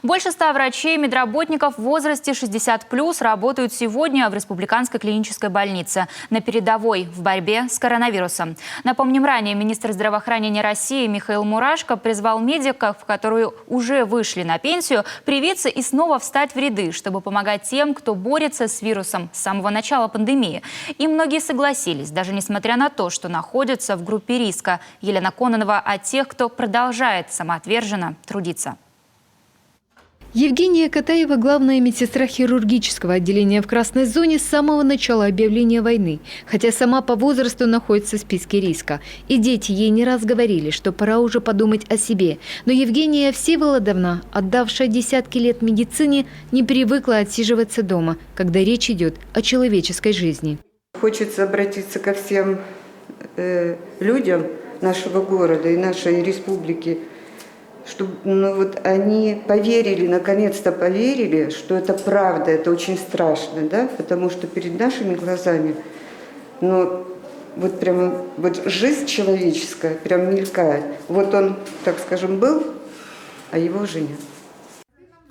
Больше 100 врачей и медработников в возрасте 60+ работают сегодня в Республиканской клинической больнице на передовой в борьбе с коронавирусом. Напомним, ранее министр здравоохранения России Михаил Мурашко призвал медиков, которые уже вышли на пенсию, привиться и снова встать в ряды, чтобы помогать тем, кто борется с вирусом с самого начала пандемии. И многие согласились, даже несмотря на то, что находятся в группе риска. Елена Кононова о тех, кто продолжает самоотверженно трудиться. Евгения Катаева – главная медсестра хирургического отделения в красной зоне с самого начала объявления войны, хотя сама по возрасту находится в списке риска. И дети ей не раз говорили, что пора уже подумать о себе. Но Евгения Всеволодовна, отдавшая десятки лет медицине, не привыкла отсиживаться дома, когда речь идет о человеческой жизни. Хочется обратиться ко всем людям нашего города и нашей республики, чтобы они поверили, наконец-то поверили, что это правда, это очень страшно, да, потому что перед нашими глазами, прямо жизнь человеческая прям мелькает. Вот он, так скажем, был, а его уже нет.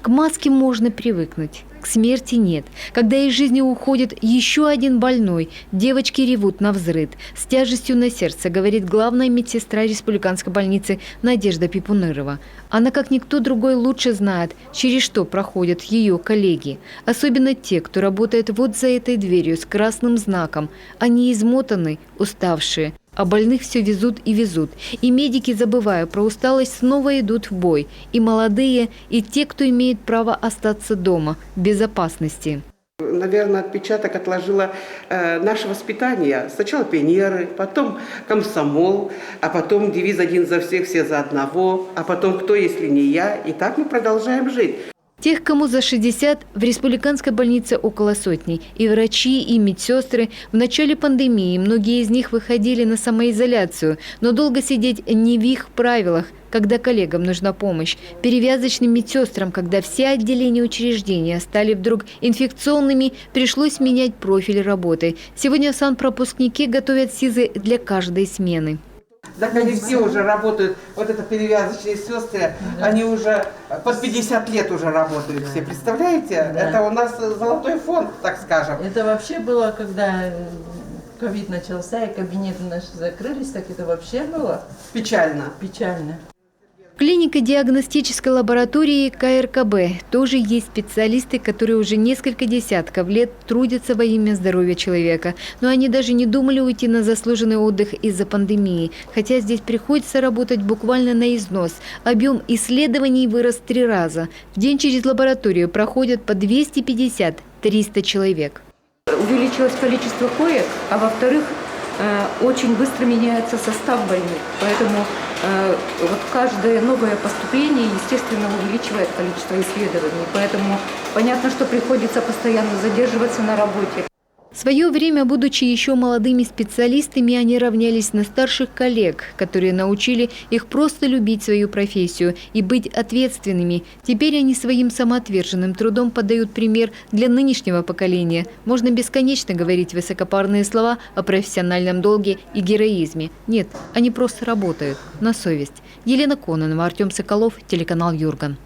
К маске можно привыкнуть, к смерти нет. Когда из жизни уходит еще один больной, девочки ревут навзрыд. С тяжестью на сердце, говорит главная медсестра республиканской больницы Надежда Пипунырова. Она, как никто другой, лучше знает, через что проходят ее коллеги. Особенно те, кто работает вот за этой дверью с красным знаком. Они измотаны, уставшие. А больных все везут и везут. И медики, забывая про усталость, снова идут в бой. И молодые, и те, кто имеет право остаться дома, в безопасности. Наверное, отпечаток отложило наше воспитание. Сначала пионеры, потом комсомол, а потом девиз «Один за всех, все за одного», а потом «Кто, если не я?» И так мы продолжаем жить. Тех, кому за 60, в республиканской больнице около сотни. И врачи, и медсестры. В начале пандемии многие из них выходили на самоизоляцию, но долго сидеть не в их правилах, когда коллегам нужна помощь. Перевязочным медсестрам, когда все отделения учреждения стали вдруг инфекционными, пришлось менять профиль работы. Сегодня санпропускники готовят СИЗы для каждой смены. Так они все уже работают, вот это перевязочные сестры, они уже под 50 лет уже работают все, представляете? Да. Это у нас золотой фонд, так скажем. Это вообще было, когда ковид начался и кабинеты наши закрылись, так это вообще было печально. Печально. В клинико-диагностической лаборатории КРКБ тоже есть специалисты, которые уже несколько десятков лет трудятся во имя здоровья человека. Но они даже не думали уйти на заслуженный отдых из-за пандемии. Хотя здесь приходится работать буквально на износ. Объем исследований вырос 3 раза. В день через лабораторию проходят по 250-300 человек. Увеличилось количество коек, а во-вторых, очень быстро меняется состав больных. Поэтому каждое новое поступление, естественно, увеличивает количество исследований. Поэтому понятно, что приходится постоянно задерживаться на работе. В свое время, будучи еще молодыми специалистами, они равнялись на старших коллег, которые научили их просто любить свою профессию и быть ответственными. Теперь они своим самоотверженным трудом подают пример для нынешнего поколения. Можно бесконечно говорить высокопарные слова о профессиональном долге и героизме. Нет, они просто работают на совесть. Елена Кононова, Артем Соколов, телеканал Юрган.